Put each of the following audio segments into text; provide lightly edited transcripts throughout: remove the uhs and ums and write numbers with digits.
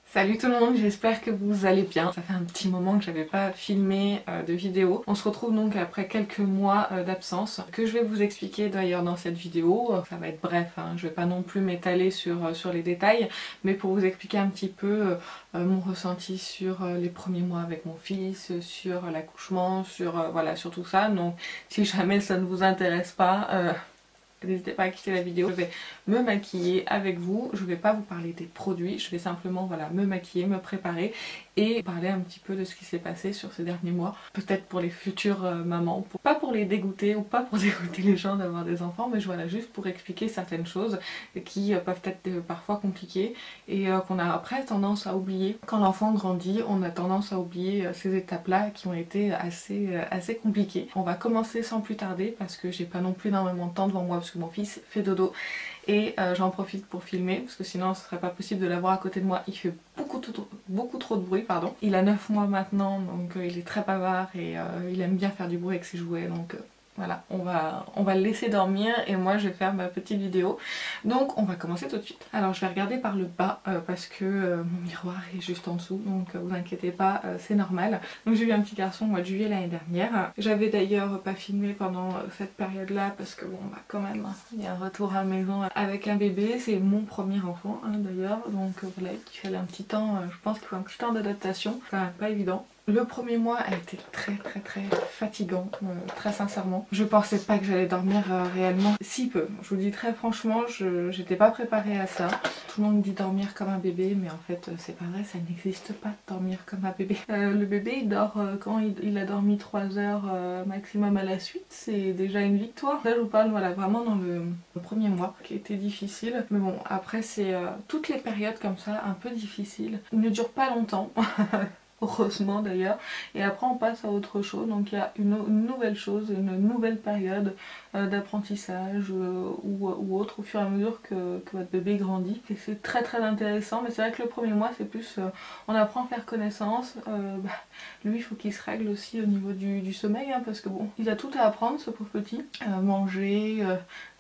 Salut tout le monde, j'espère que vous allez bien. Ça fait un petit moment que j'avais pas filmé de vidéo. On se retrouve donc après quelques mois d'absence que je vais vous expliquer d'ailleurs dans cette vidéo. Ça va être bref, hein. Je vais pas non plus m'étaler sur les détails, mais pour vous expliquer un petit peu mon ressenti sur les premiers mois avec mon fils, sur l'accouchement, sur voilà, sur tout ça. Donc si jamais ça ne vous intéresse pas, n'hésitez pas à quitter la vidéo. Je vais me maquiller avec vous, je vais pas vous parler des produits, je vais simplement voilà, me maquiller, me préparer et parler un petit peu de ce qui s'est passé sur ces derniers mois. Peut-être pour les futures mamans, pas pour les dégoûter ou pas pour dégoûter les gens d'avoir des enfants, mais voilà, juste pour expliquer certaines choses qui peuvent être parfois compliquées et qu'on a après tendance à oublier. Quand l'enfant grandit, on a tendance à oublier ces étapes-là qui ont été assez compliquées. On va commencer sans plus tarder parce que j'ai pas non plus énormément de temps devant moi parce que mon fils fait dodo et j'en profite pour filmer parce que sinon ce serait pas possible de l'avoir à côté de moi. Il fait beaucoup trop de bruit, pardon. Il a 9 mois maintenant, donc il est très bavard et il aime bien faire du bruit avec ses jouets, donc voilà, on va le laisser dormir et moi je vais faire ma petite vidéo. Donc on va commencer tout de suite. Alors je vais regarder par le bas parce que mon miroir est juste en dessous, donc vous inquiétez pas, c'est normal. Donc j'ai eu un petit garçon au mois de juillet l'année dernière. J'avais d'ailleurs pas filmé pendant cette période-là parce que bon bah quand même, il y a un retour à la maison avec un bébé. C'est mon premier enfant hein, d'ailleurs, donc voilà, il fallait un petit temps, je pense qu'il faut un petit temps d'adaptation, c'est quand même pas évident. Le premier mois a été très fatigant, très sincèrement. Je pensais pas que j'allais dormir réellement si peu. Je vous dis très franchement, j'étais pas préparée à ça. Tout le monde dit dormir comme un bébé, mais en fait c'est pas vrai, ça n'existe pas de dormir comme un bébé. Le bébé il dort quand il a dormi 3 heures maximum à la suite, c'est déjà une victoire. Là je vous parle voilà, vraiment dans le premier mois qui était difficile. Mais bon après c'est toutes les périodes comme ça un peu difficiles ne durent pas longtemps. Heureusement d'ailleurs, et après on passe à autre chose, donc il y a une nouvelle chose, une nouvelle période d'apprentissage ou autre au fur et à mesure que votre bébé grandit, et c'est très intéressant. Mais c'est vrai que le premier mois c'est plus on apprend à faire connaissance. Lui il faut qu'il se règle aussi au niveau du sommeil hein, parce que bon il a tout à apprendre ce pauvre petit, manger,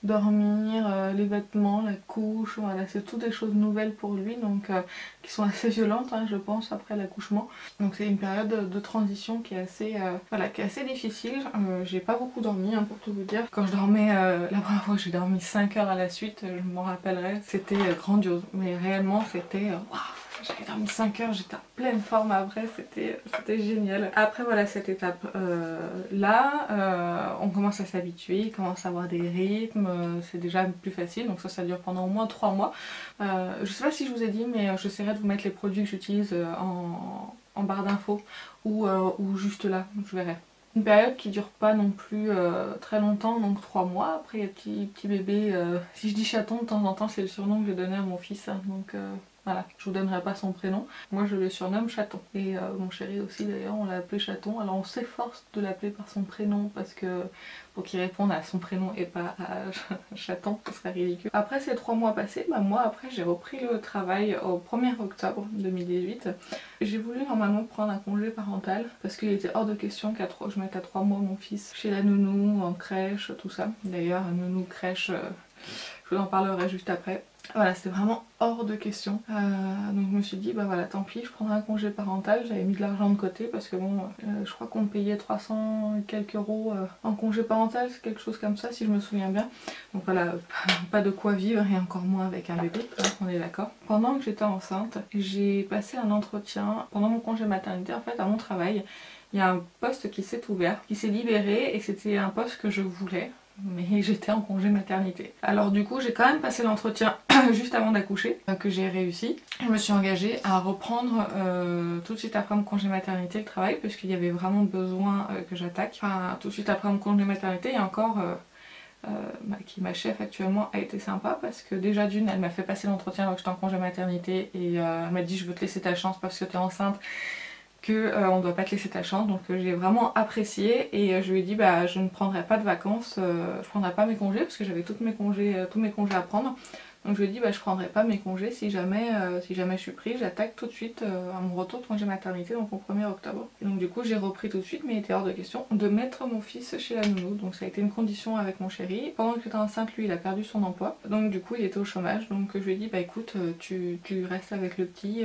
dormir, les vêtements, la couche, voilà, c'est toutes des choses nouvelles pour lui, donc qui sont assez violentes hein, je pense après l'accouchement. Donc c'est une période de transition qui est assez, voilà, qui est assez difficile. J'ai pas beaucoup dormi hein, pour tout vous dire. Quand je dormais, la première fois que j'ai dormi 5 heures à la suite, je m'en rappellerai, c'était grandiose. Mais réellement c'était waouh, j'avais dormi 5 heures, j'étais en pleine forme après, c'était génial. Après voilà cette étape là, on commence à s'habituer, il commence à avoir des rythmes, c'est déjà plus facile, donc ça dure pendant au moins 3 mois. Je sais pas si je vous ai dit, mais j'essaierai de vous mettre les produits que j'utilise en barre d'infos ou juste là, je verrai. Une période qui dure pas non plus très longtemps, donc 3 mois. Après il y a petit bébé, si je dis chaton de temps en temps c'est le surnom que j'ai donné à mon fils, hein, donc voilà, je vous donnerai pas son prénom. Moi je le surnomme Chaton. Et mon chéri aussi d'ailleurs, on l'a appelé Chaton. Alors on s'efforce de l'appeler par son prénom parce que pour qu'il réponde à son prénom et pas à Chaton, ce serait ridicule. Après ces 3 mois passés, bah moi après j'ai repris le travail au 1er octobre 2018. J'ai voulu normalement prendre un congé parental parce qu'il était hors de question que je mette à 3 mois mon fils chez la nounou, en crèche, tout ça. D'ailleurs nounou, crèche, je vous en parlerai juste après. Voilà, c'était vraiment hors de question. Donc je me suis dit, bah voilà, tant pis, je prendrai un congé parental. J'avais mis de l'argent de côté parce que bon, je crois qu'on me payait 300 et quelques euros en congé parental, c'est quelque chose comme ça si je me souviens bien. Donc voilà, pas de quoi vivre et encore moins avec un bébé, donc on est d'accord. Pendant que j'étais enceinte, j'ai passé un entretien pendant mon congé maternité en fait à mon travail. Il y a un poste qui s'est ouvert, qui s'est libéré et c'était un poste que je voulais. Mais j'étais en congé maternité. Alors du coup j'ai quand même passé l'entretien juste avant d'accoucher, que j'ai réussi. Je me suis engagée à reprendre tout de suite après mon congé maternité le travail, puisqu'il y avait vraiment besoin que j'attaque. Enfin tout de suite après mon congé maternité, et encore qui est ma chef actuellement, a été sympa parce que déjà d'une elle m'a fait passer l'entretien alors que j'étais en congé maternité et elle m'a dit je veux te laisser ta chance parce que tu es enceinte, que on doit pas te laisser ta chance, donc j'ai vraiment apprécié et je lui ai dit bah je ne prendrai pas de vacances, je prendrai pas mes congés parce que j'avais tous mes congés à prendre, Donc je lui ai dit bah je prendrai pas mes congés si jamais je suis prise, j'attaque tout de suite à mon retour de congé maternité, donc au 1er octobre. Et donc du coup j'ai repris tout de suite, mais il était hors de question de mettre mon fils chez la nounou, donc ça a été une condition avec mon chéri. Pendant que j'étais enceinte, lui il a perdu son emploi, donc du coup il était au chômage, donc je lui ai dit bah écoute tu restes avec le petit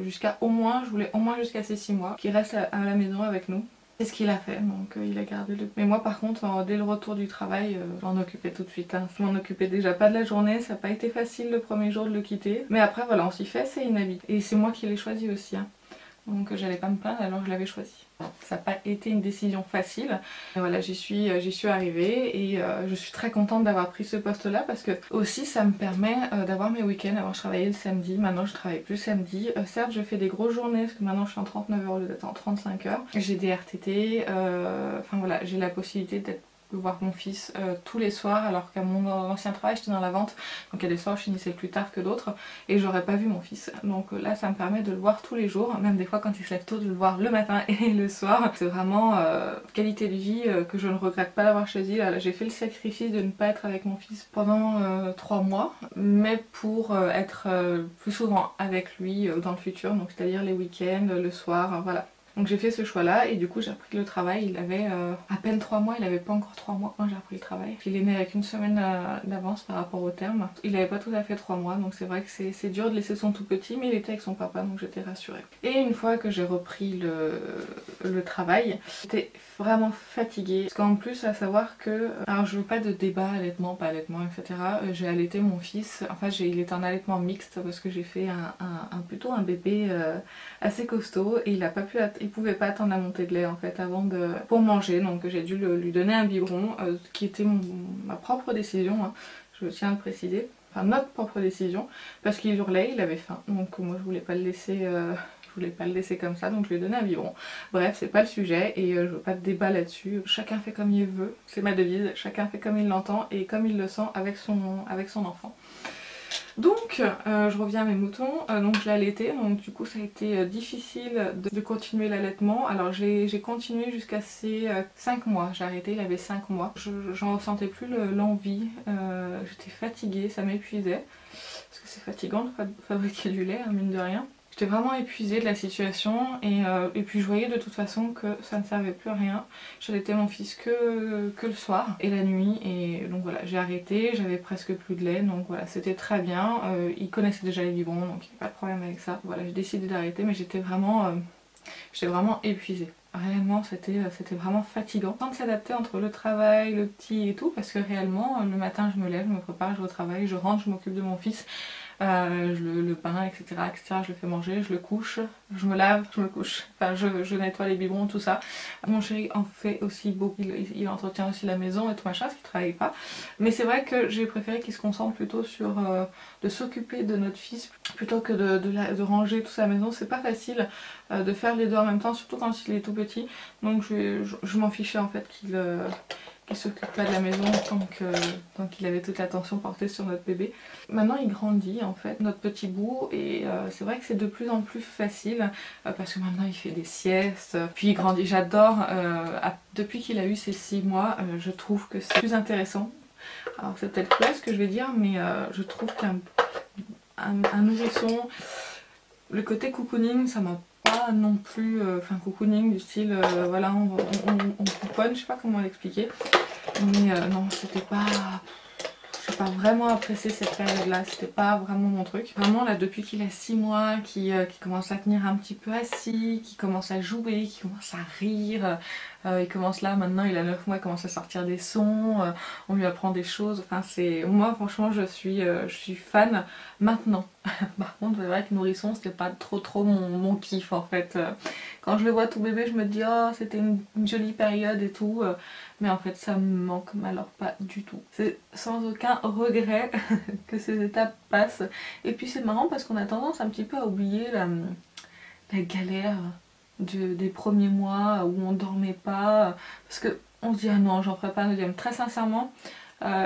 jusqu'à au moins, je voulais au moins jusqu'à ses 6 mois, qu'il reste à la maison avec nous. C'est ce qu'il a fait, donc il a gardé le... Mais moi par contre, dès le retour du travail, je m'en occupais tout de suite. Hein. Je m'en occupais déjà pas de la journée, ça n'a pas été facile le premier jour de le quitter. Mais après voilà, on s'y fait, c'est inhabituel. Et c'est moi qui l'ai choisi aussi. Hein. Donc j'allais pas me plaindre alors que je l'avais choisi. Ça n'a pas été une décision facile. Et voilà, j'y suis arrivée et je suis très contente d'avoir pris ce poste là parce que aussi ça me permet d'avoir mes week-ends. Avant je travaillais le samedi, maintenant je travaille plus samedi. Certes je fais des grosses journées parce que maintenant je suis en 39 heures au lieu d'être en 35 heures. J'ai des RTT, enfin voilà, j'ai la possibilité de voir mon fils tous les soirs alors qu'à mon ancien travail j'étais dans la vente, donc il y a des soirs où je finissais plus tard que d'autres et j'aurais pas vu mon fils, donc là ça me permet de le voir tous les jours, même des fois quand il se lève tôt de le voir le matin et le soir. C'est vraiment qualité de vie que je ne regrette pas d'avoir choisi. Là j'ai fait le sacrifice de ne pas être avec mon fils pendant 3 mois, mais pour être plus souvent avec lui dans le futur, donc c'est à dire les week-ends, le soir, voilà. Donc j'ai fait ce choix là et du coup j'ai repris le travail, il avait à peine 3 mois, il avait pas encore 3 mois quand j'ai repris le travail. Il est né avec une semaine d'avance par rapport au terme. Il avait pas tout à fait 3 mois donc c'est vrai que c'est dur de laisser son tout petit, mais il était avec son papa donc j'étais rassurée. Et une fois que j'ai repris le travail, j'étais vraiment fatiguée. Parce qu'en plus à savoir que, alors je veux pas de débat allaitement, pas allaitement etc. J'ai allaité mon fils, enfin il était en allaitement mixte parce que j'ai fait plutôt un bébé assez costaud et il pouvait pas attendre la montée de lait en fait pour manger, donc j'ai dû lui donner un biberon qui était ma propre décision, hein, je tiens à le préciser, enfin notre propre décision, parce qu'il hurlait, il avait faim, donc moi je voulais pas le laisser comme ça, donc je lui ai donné un biberon. Bref, c'est pas le sujet et je veux pas de débat là-dessus, chacun fait comme il veut, c'est ma devise, chacun fait comme il l'entend et comme il le sent avec son enfant. Donc je reviens à mes moutons, donc je l'ai allaité, donc du coup ça a été difficile de continuer l'allaitement. Alors j'ai continué jusqu'à ses 5 mois, j'ai arrêté, il avait 5 mois. J'en ressentais plus l'envie, j'étais fatiguée, ça m'épuisait. Parce que c'est fatigant de fabriquer du lait, hein, mine de rien. J'étais vraiment épuisée de la situation et puis je voyais de toute façon que ça ne servait plus à rien. J'allaitais mon fils que le soir et la nuit et donc voilà, j'ai arrêté, j'avais presque plus de lait donc voilà, c'était très bien. Il connaissait déjà les biberons donc il n'y avait pas de problème avec ça. Voilà, j'ai décidé d'arrêter mais j'étais vraiment épuisée. Réellement c'était vraiment fatigant. Tant de s'adapter entre le travail, le petit et tout parce que réellement le matin je me lève, je me prépare, je vais au travail, je rentre, je m'occupe de mon fils. Le pain, etc., je le fais manger, je le couche, je me lave, je me couche, enfin je nettoie les biberons, tout ça. Mon chéri en fait aussi beaucoup, il entretient aussi la maison et tout machin, parce qu'il travaille pas. Mais c'est vrai que j'ai préféré qu'il se concentre plutôt sur de s'occuper de notre fils plutôt que de ranger toute sa maison. C'est pas facile de faire les deux en même temps, surtout quand il est tout petit. Donc je m'en fichais en fait qu'il s'occupe pas de la maison tant qu'il avait toute l'attention portée sur notre bébé. Maintenant il grandit en fait, notre petit bout, et c'est vrai que c'est de plus en plus facile parce que maintenant il fait des siestes, puis il grandit, j'adore, depuis qu'il a eu ses 6 mois, je trouve que c'est plus intéressant. Alors c'est peut-être cruel ce que je vais dire, mais je trouve qu'un nourrisson, le côté cocooning ça m'a pas non plus, enfin cocooning du style voilà on couponne, je sais pas comment l'expliquer, mais non c'était pas, j'ai pas vraiment apprécié cette période là, c'était pas vraiment mon truc. Vraiment là depuis qu'il a 6 mois, qui commence à tenir un petit peu assis, qui commence à jouer, qui commence à rire, il commence là maintenant, il a 9 mois, il commence à sortir des sons, on lui apprend des choses, enfin c'est, moi franchement je suis fan maintenant. Par contre c'est vrai que nourrisson c'était pas trop mon kiff en fait. Quand je le vois tout bébé je me dis oh c'était une jolie période et tout, mais en fait ça me manque alors pas du tout. C'est sans aucun regret que ces étapes passent. Et puis c'est marrant parce qu'on a tendance un petit peu à oublier la galère des premiers mois où on dormait pas, parce que on se dit ah non j'en ferai pas un deuxième. Très sincèrement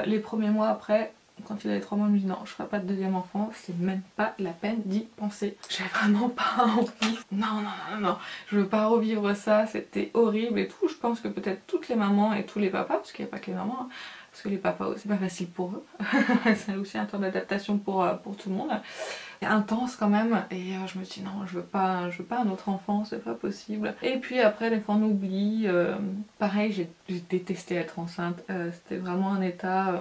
les premiers mois après, quand il avait 3 mois, je me dis non je ferai pas de deuxième enfant, c'est même pas la peine d'y penser. J'ai vraiment pas envie, non, je veux pas revivre ça, c'était horrible et tout. Je pense que peut-être toutes les mamans et tous les papas, parce qu'il n'y a pas que les mamans, hein, parce que les papas c'est pas facile pour eux. C'est aussi un temps d'adaptation pour tout le monde. C'est intense quand même et je me suis dit non, je veux pas un autre enfant, c'est pas possible. Et puis après des fois on oublie, pareil j'ai détesté être enceinte, c'était vraiment un état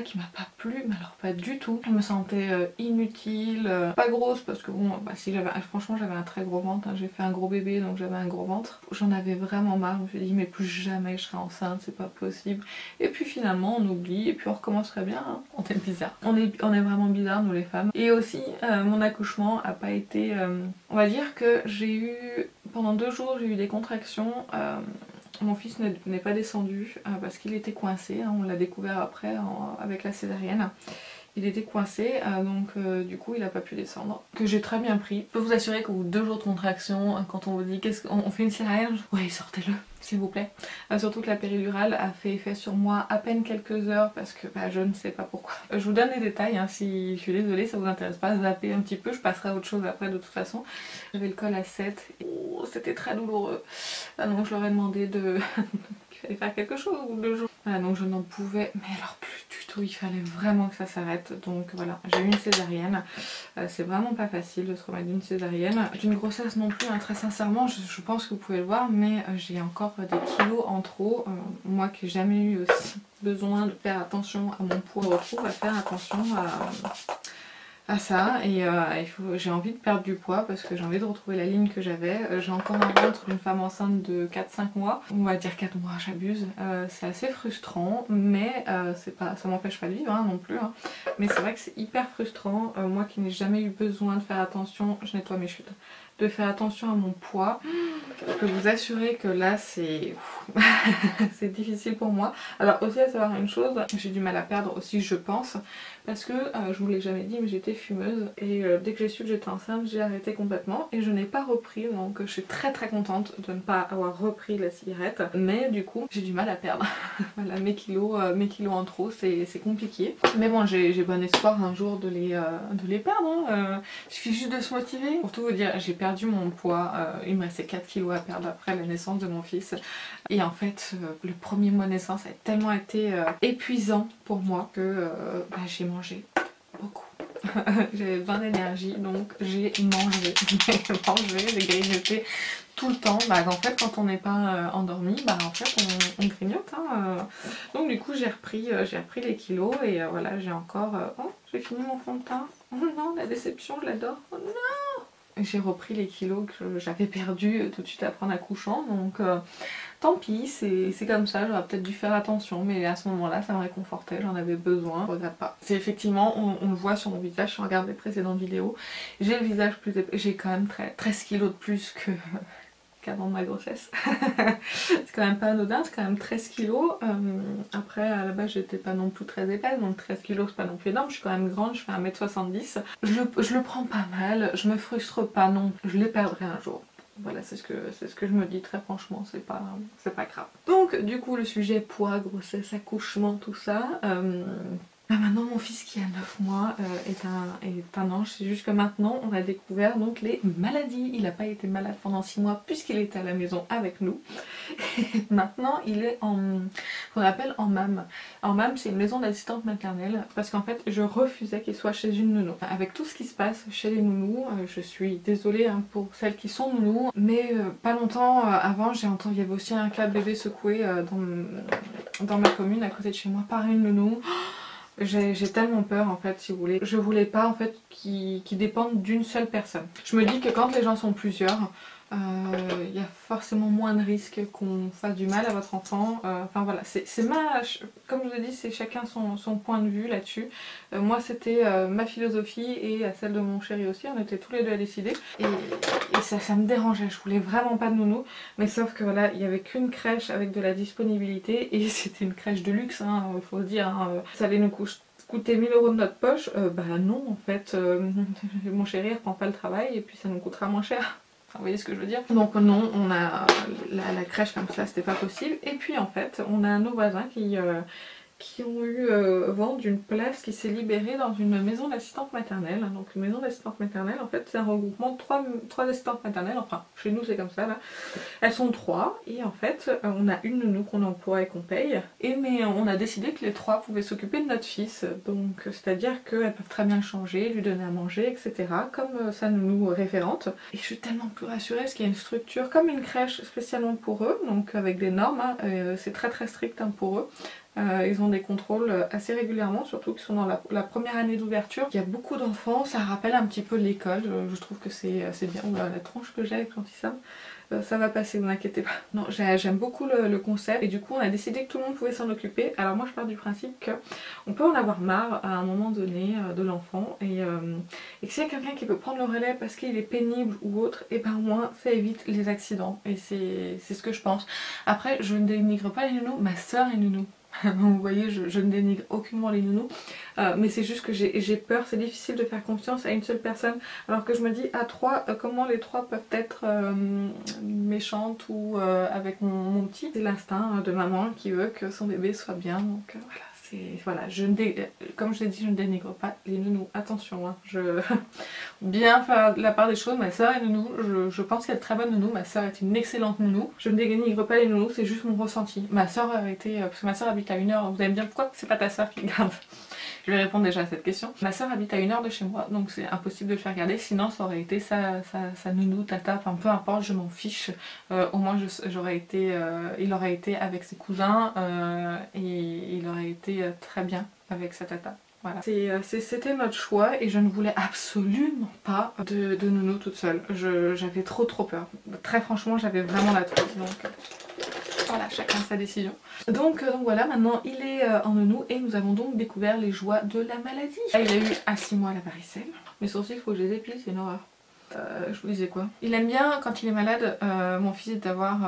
qui m'a pas plu, mais alors pas du tout. Je me sentais inutile, pas grosse parce que bon bah si franchement j'avais un très gros ventre, hein. J'ai fait un gros bébé donc j'avais un gros ventre. J'en avais vraiment marre, je me suis dit mais plus jamais je serai enceinte, c'est pas possible. Et puis finalement on oublie et puis on recommencerait bien, hein. On est bizarre, on est vraiment bizarre nous les femmes. Et aussi mon accouchement a pas été, on va dire que j'ai eu, pendant 2 jours j'ai eu des contractions. Mon fils n'est pas descendu parce qu'il était coincé, hein. On l'a découvert après avec la césarienne. Il était coincé, donc du coup il a pas pu descendre. Que j'ai très bien pris. Je peux vous assurer qu'au bout de 2 jours de contraction, quand on vous dit qu'est-ce qu'on fait une césarienne, ouais sortez-le s'il vous plaît. Surtout que la péridurale a fait effet sur moi à peine quelques heures parce que bah, je ne sais pas pourquoi. Je vous donne les détails, hein, si je suis désolée ça vous intéresse pas, zappez un petit peu, je passerai à autre chose après de toute façon. J'avais le col à 7, oh, c'était très douloureux. Donc je leur ai demandé de... qu'il fallait faire quelque chose au bout de 2 jours. Voilà, donc je n'en pouvais, mais alors plus du tout, il fallait vraiment que ça s'arrête. Donc voilà, j'ai eu une césarienne. C'est vraiment pas facile de se remettre d'une césarienne. D'une grossesse non plus, hein, très sincèrement, je pense que vous pouvez le voir, mais j'ai encore des kilos en trop. Moi qui n'ai jamais eu aussi besoin de faire attention à mon poids, je me retrouve à faire attention à ça et j'ai envie de perdre du poids parce que j'ai envie de retrouver la ligne que j'avais. J'ai encore un ventre d'une femme enceinte de 4-5 mois, on va dire 4 mois, j'abuse. C'est assez frustrant mais ça m'empêche pas de vivre hein, non plus hein. Mais c'est vrai que c'est hyper frustrant. Moi qui n'ai jamais eu besoin de faire attention, je nettoie mes chutes, de faire attention à mon poids. Je peux vous assurer que là c'est c'est difficile pour moi. Alors aussi à savoir une chose, j'ai du mal à perdre aussi je pense, parce que je vous l'ai jamais dit mais j'étais fumeuse et dès que j'ai su que j'étais enceinte j'ai arrêté complètement et je n'ai pas repris, donc je suis très contente de ne pas avoir repris la cigarette, mais du coup j'ai du mal à perdre. Voilà, mes kilos en trop c'est compliqué, mais bon j'ai bon espoir un jour de les perdre hein. Il suffit juste de se motiver. Pour tout vous dire, j'ai perdu mon poids, il me restait 4 kilos à perdre après la naissance de mon fils et en fait le premier mois de naissance a tellement été épuisant pour moi que bah, j'ai mangé beaucoup. J'avais besoin d'énergie donc j'ai mangé, j'ai grignoté tout le temps. Bah, en fait quand on n'est pas endormi, bah en fait on grignote hein. Donc du coup j'ai repris les kilos et voilà j'ai encore... Oh j'ai fini mon fond de teint. Oh non la déception je l'adore. Oh non. J'ai repris les kilos que j'avais perdus tout de suite après en accouchant, donc tant pis, c'est comme ça, j'aurais peut-être dû faire attention, mais à ce moment-là ça me réconfortait, j'en avais besoin, je regrette pas. C'est effectivement, on le voit sur mon visage, si on regarde les précédentes vidéos, j'ai le visage plus épais, j'ai quand même 13 kilos de plus qu'avant ma grossesse. C'est quand même pas anodin, c'est quand même 13 kilos. Après à la base j'étais pas non plus très épaisse, donc 13 kilos c'est pas non plus énorme, je suis quand même grande, je fais 1m70. Je le prends pas mal, je me frustre pas non, je les perdrai un jour. Voilà, c'est ce que je me dis très franchement, c'est pas grave. Donc du coup le sujet poids, grossesse, accouchement, tout ça... Maintenant mon fils qui a 9 mois est un ange, c'est juste que maintenant on a découvert donc les maladies. Il n'a pas été malade pendant 6 mois puisqu'il était à la maison avec nous. Et maintenant il est qu'on appelle en MAM. En MAM c'est une maison d'assistante maternelle parce qu'en fait je refusais qu'il soit chez une nounou. Avec tout ce qui se passe chez les nounous, je suis désolée hein, pour celles qui sont nounous, mais pas longtemps avant j'ai entendu, il y avait aussi un cas de bébé secoué dans ma commune à côté de chez moi par une nounou. J'ai tellement peur en fait si vous voulez. Je voulais pas en fait qu'ils dépendent d'une seule personne. Je me dis que quand les gens sont plusieurs, il y a forcément moins de risques qu'on fasse du mal à votre enfant. Enfin voilà, comme je vous ai dit, c'est chacun son point de vue là-dessus. Moi c'était ma philosophie et celle de mon chéri aussi, on était tous les deux à décider. Et ça me dérangeait, je voulais vraiment pas de nounou. Mais sauf que voilà, il n'y avait qu'une crèche avec de la disponibilité et c'était une crèche de luxe, hein, il faut le dire. Hein. Ça allait nous coûter 1000 € de notre poche. Bah non en fait, mon chéri reprend pas le travail et puis ça nous coûtera moins cher. Enfin, vous voyez ce que je veux dire? Donc non, on a la crèche comme ça, c'était pas possible. Et puis en fait, on a nos voisins qui ont eu vent d'une place qui s'est libérée dans une maison d'assistante maternelle. Donc une maison d'assistante maternelle, en fait c'est un regroupement de trois assistantes maternelles, enfin chez nous c'est comme ça là. Elles sont 3 et en fait on a une nounou qu'on emploie et qu'on paye. Mais on a décidé que les 3 pouvaient s'occuper de notre fils. Donc c'est à dire qu'elles peuvent très bien le changer, lui donner à manger, etc. Comme sa nounou référente. Et je suis tellement plus rassurée parce qu'il y a une structure comme une crèche spécialement pour eux, donc avec des normes, hein, c'est très strict hein, pour eux. Ils ont des contrôles assez régulièrement, surtout qu'ils sont dans la première année d'ouverture. Il y a beaucoup d'enfants, ça rappelle un petit peu l'école, je trouve que c'est bien. Oula, la tronche que j'ai avec l'anti-sam, ça va passer, vous inquiétez pas. Non, j'aime beaucoup le concept et du coup on a décidé que tout le monde pouvait s'en occuper. Alors moi je pars du principe qu'on peut en avoir marre à un moment donné de l'enfant et que s'il y a quelqu'un qui peut prendre le relais parce qu'il est pénible ou autre, et ben au moins ça évite les accidents et c'est ce que je pense. Après je ne dénigre pas les nounous, ma soeur est nounou. Vous voyez, je ne dénigre aucunement les nounous, mais c'est juste que j'ai peur, c'est difficile de faire confiance à une seule personne, alors que je me dis à 3, comment les 3 peuvent être méchantes ou avec mon petit. C'est l'instinct de maman qui veut que son bébé soit bien, donc voilà. Voilà, comme je l'ai dit, je ne dénigre pas les nounous, attention, hein, bien faire la part des choses. Ma soeur est nounou, je pense qu'elle est très bonne nounou, ma soeur est une excellente nounou. Je ne dénigre pas les nounous, c'est juste mon ressenti. Ma soeur a été, parce que ma soeur habite à 1 heure, vous allez me dire pourquoi c'est pas ta soeur qui garde. Je vais répondre déjà à cette question. Ma soeur habite à 1 heure de chez moi, donc c'est impossible de le faire garder, sinon ça aurait été sa nounou, tata, enfin peu importe, je m'en fiche. Au moins il aurait été avec ses cousins et il aurait été très bien avec sa tata. Voilà. C'était notre choix et je ne voulais absolument pas de nounou toute seule. J'avais trop peur. Très franchement, j'avais vraiment la trouille. Donc voilà, chacun sa décision. Donc voilà, maintenant il est en nounou et nous avons donc découvert les joies de la maladie. Là, il a eu à 6 mois la varicelle. Mes sourcils, il faut que je les épile, c'est une horreur. Je vous disais quoi. Il aime bien quand il est malade, mon fils, d'avoir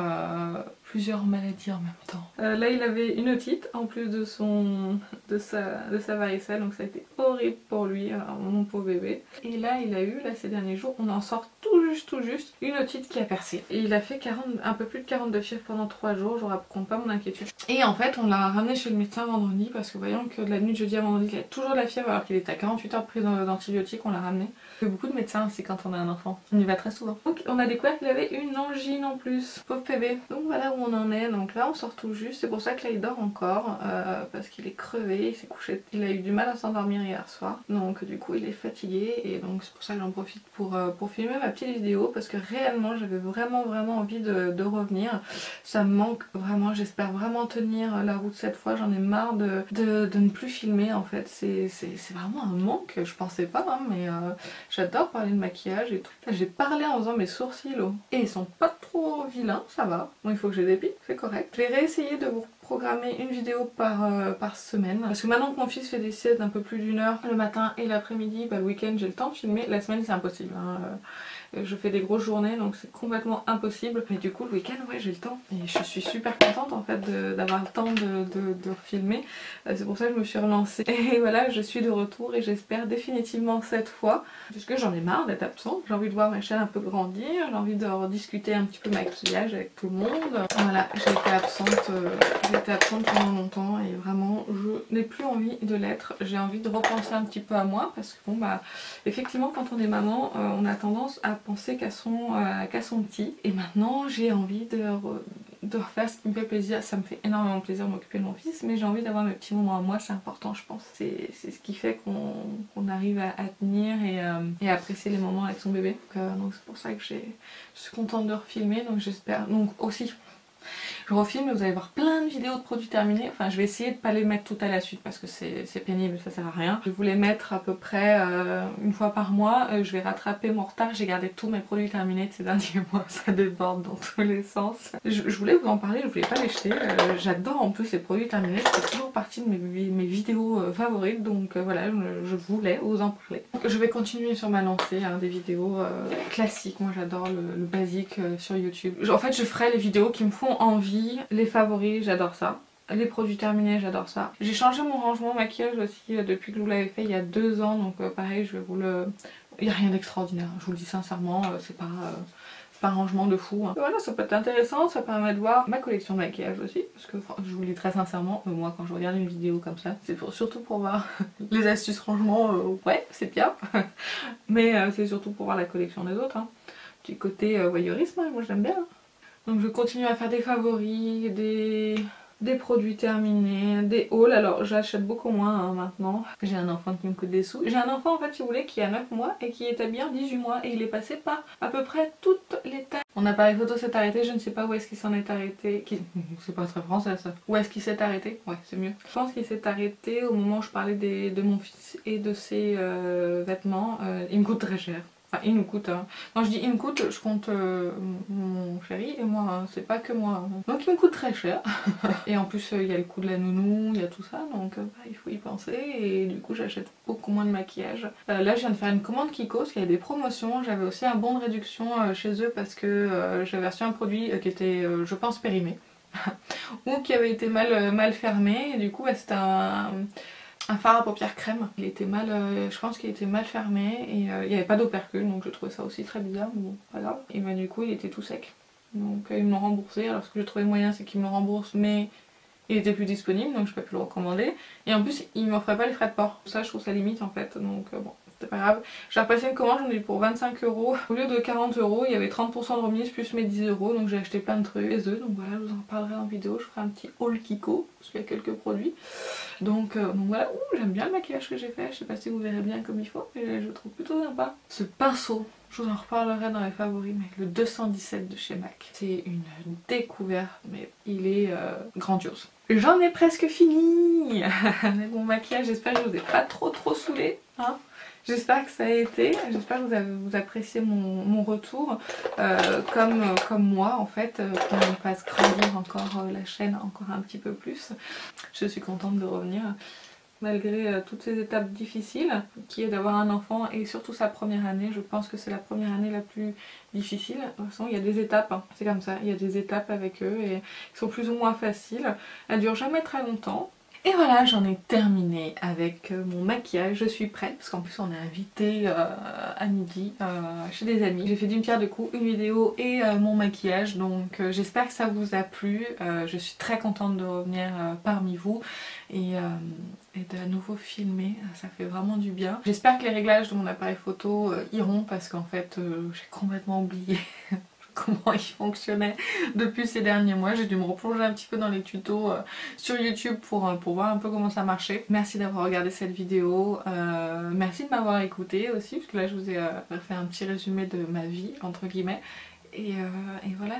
plusieurs maladies en même temps. Là il avait une otite en plus de sa varicelle, donc ça a été horrible pour lui, mon pauvre bébé. Et là il a eu, ces derniers jours, on en sort tout juste, une otite qui a percé. Et il a fait un peu plus de 42 fièvres pendant 3 jours, je raconte pas mon inquiétude. Et en fait on l'a ramené chez le médecin vendredi parce que voyons que de la nuit de jeudi à vendredi il a toujours de la fièvre alors qu'il était à 48 heures de prise d'antibiotiques, on l'a ramené. Il y a beaucoup de médecins aussi quand on a un enfant, on y va très souvent. Donc on a découvert qu'il avait une angine en plus, pauvre bébé. Donc voilà où on en est, donc là on sort tout juste, c'est pour ça que là il dort encore, parce qu'il est crevé, il s'est couché, il a eu du mal à s'endormir hier soir, donc du coup il est fatigué et donc c'est pour ça que j'en profite pour filmer ma petite vidéo, parce que réellement j'avais vraiment envie de revenir. Ça me manque vraiment, j'espère vraiment tenir la route cette fois, j'en ai marre de ne plus filmer en fait, c'est vraiment un manque, je pensais pas hein, mais j'adore parler de maquillage et tout. J'ai parlé en faisant mes sourcils et ils sont pas trop vilains, ça va. Bon, il faut que je les dépile, c'est correct. Je vais réessayer de vous programmer une vidéo par semaine. Parce que maintenant que mon fils fait des siestes d'un peu plus d'1 heure le matin et l'après-midi, le week-end j'ai le temps de filmer. La semaine c'est impossible. Hein. Je fais des grosses journées donc c'est complètement impossible. Mais du coup le week-end ouais j'ai le temps. Et je suis super contente en fait d'avoir le temps de filmer. C'est pour ça que je me suis relancée. Et voilà, je suis de retour et j'espère définitivement cette fois. Parce que j'en ai marre d'être absente. J'ai envie de voir ma chaîne un peu grandir. J'ai envie de rediscuter un petit peu maquillage avec tout le monde. Voilà, j'ai été absente pendant longtemps et vraiment je n'ai plus envie de l'être. J'ai envie de repenser un petit peu à moi parce que bon effectivement quand on est maman on a tendance à penser qu'à son petit, et maintenant j'ai envie de refaire ce qui me fait plaisir. Ça me fait énormément plaisir de m'occuper de mon fils, mais j'ai envie d'avoir mes petits moments à moi, c'est important je pense. C'est ce qui fait qu'on arrive à tenir et à apprécier les moments avec son bébé. Donc c'est pour ça que je suis contente de refilmer, donc j'espère. Donc aussi je refilme et vous allez voir plein de vidéos de produits terminés. Enfin je vais essayer de pas les mettre tout à la suite parce que c'est pénible, ça sert à rien. Je vais vous les mettre à peu près une fois par mois. Je vais rattraper mon retard. J'ai gardé tous mes produits terminés de ces derniers mois, ça déborde dans tous les sens. Je voulais vous en parler, je voulais pas les jeter. J'adore en plus les produits terminés, c'est toujours partie de mes vidéos favorites, donc voilà, je voulais vous en parler. Donc, je vais continuer sur ma lancée, hein, des vidéos classiques. Moi j'adore le basique sur YouTube. En fait je ferai les vidéos qui me font envie. Les favoris, j'adore ça. Les produits terminés, j'adore ça. J'ai changé mon rangement maquillage aussi depuis que je vous l'avais fait il y a 2 ans. Donc pareil, je vais vous le... Il n'y a rien d'extraordinaire, je vous le dis sincèrement. C'est pas pas un rangement de fou. Hein. Voilà, ça peut être intéressant, ça permet de voir ma collection de maquillage aussi. Parce que je vous le dis très sincèrement, moi quand je regarde une vidéo comme ça, c'est surtout pour voir les astuces rangement, ouais c'est bien. Mais c'est surtout pour voir la collection des autres. Hein. Petit côté voyeurisme, hein, moi j'aime bien. Hein. Donc je continue à faire des favoris, des produits terminés, des hauls. Alors j'achète beaucoup moins hein, maintenant. J'ai un enfant qui me coûte des sous. J'ai un enfant en fait si vous voulez qui a 9 mois et qui est habillé en 18 mois et il est passé par à peu près toutes les tailles. Mon appareil photo s'est arrêté, je ne sais pas où est-ce qu'il s'en est arrêté. C'est pas très français ça. Où est-ce qu'il s'est arrêté? Ouais c'est mieux. Je pense qu'il s'est arrêté au moment où je parlais de mon fils et de ses vêtements. Il me coûte très cher. Enfin, il nous coûte. Hein. Quand je dis il me coûte, je compte mon chéri et moi. Hein. C'est pas que moi. Hein. Donc il me coûte très cher. Et en plus, il y a le coût de la nounou, il y a tout ça. Donc bah, il faut y penser. Et du coup, j'achète beaucoup moins de maquillage. Là, je viens de faire une commande Kiko parce qu'il y a des promotions. J'avais aussi un bon de réduction chez eux parce que j'avais reçu un produit qui était, je pense, périmé. Ou qui avait été mal fermé. Et du coup, bah, c'était un fard à paupières crème. Il était mal, je pense qu'il était mal fermé et il n'y avait pas d'opercule donc je trouvais ça aussi très bizarre mais bon pas grave. Et bah du coup il était tout sec. Donc ils me l'ont remboursé. Alors ce que j'ai trouvé moyen c'est qu'ils me le remboursent mais il était plus disponible donc je peux plus le recommander. Et en plus ils m'offraient pas les frais de port. Ça je trouve ça limite en fait donc bon. C'est pas grave. J'ai repassé une commande, j'en ai eu pour 25 €. Au lieu de 40 €, il y avait 30% de remise plus mes 10 €. Donc j'ai acheté plein de trucs. Les œufs, donc voilà, je vous en parlerai en vidéo. Je ferai un petit haul Kiko, parce qu'il y a quelques produits. Donc voilà, j'aime bien le maquillage que j'ai fait. Je sais pas si vous verrez bien comme il faut, mais je le trouve plutôt sympa. Ce pinceau, je vous en reparlerai dans les favoris, mais le 217 de chez MAC. C'est une découverte, mais il est grandiose. J'en ai presque fini avec mon maquillage, j'espère que je vous ai pas trop saoulé. Hein. J'espère que ça a été, j'espère que vous appréciez mon retour comme moi en fait, qu'on fasse grandir encore la chaîne encore un petit peu plus. Je suis contente de revenir malgré toutes ces étapes difficiles qui est d'avoir un enfant et surtout sa première année. Je pense que c'est la première année la plus difficile. De toute façon il y a des étapes, hein. C'est comme ça, il y a des étapes avec eux et qui sont plus ou moins faciles. Elles durent jamais très longtemps. Et voilà, j'en ai terminé avec mon maquillage, je suis prête parce qu'en plus on est invité à midi chez des amis. J'ai fait d'une pierre deux coups, une vidéo et mon maquillage, donc j'espère que ça vous a plu. Je suis très contente de revenir parmi vous et de à nouveau filmer, ça fait vraiment du bien. J'espère que les réglages de mon appareil photo iront parce qu'en fait j'ai complètement oublié comment il fonctionnait depuis ces derniers mois. J'ai dû me replonger un petit peu dans les tutos sur YouTube pour voir un peu comment ça marchait. Merci d'avoir regardé cette vidéo, merci de m'avoir écouté aussi parce que là je vous ai fait un petit résumé de ma vie entre guillemets. Et voilà,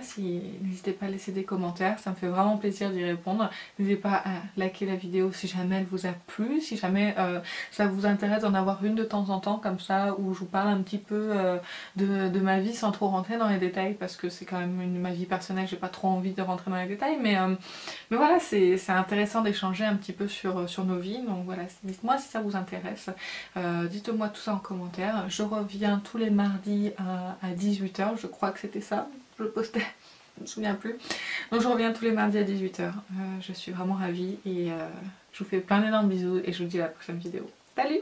n'hésitez pas à laisser des commentaires, ça me fait vraiment plaisir d'y répondre. N'hésitez pas à liker la vidéo si jamais elle vous a plu, si jamais ça vous intéresse d'en avoir une de temps en temps comme ça, où je vous parle un petit peu de ma vie sans trop rentrer dans les détails, parce que c'est quand même ma vie personnelle, j'ai pas trop envie de rentrer dans les détails, mais voilà, c'est intéressant d'échanger un petit peu sur nos vies, donc voilà, dites-moi si ça vous intéresse, dites-moi tout ça en commentaire. Je reviens tous les mardis à 18 h, je crois que c'était ça, je le postais, je me souviens plus. Donc je reviens tous les mardis à 18 h. Je suis vraiment ravie et je vous fais plein d'énormes bisous et je vous dis à la prochaine vidéo. Salut!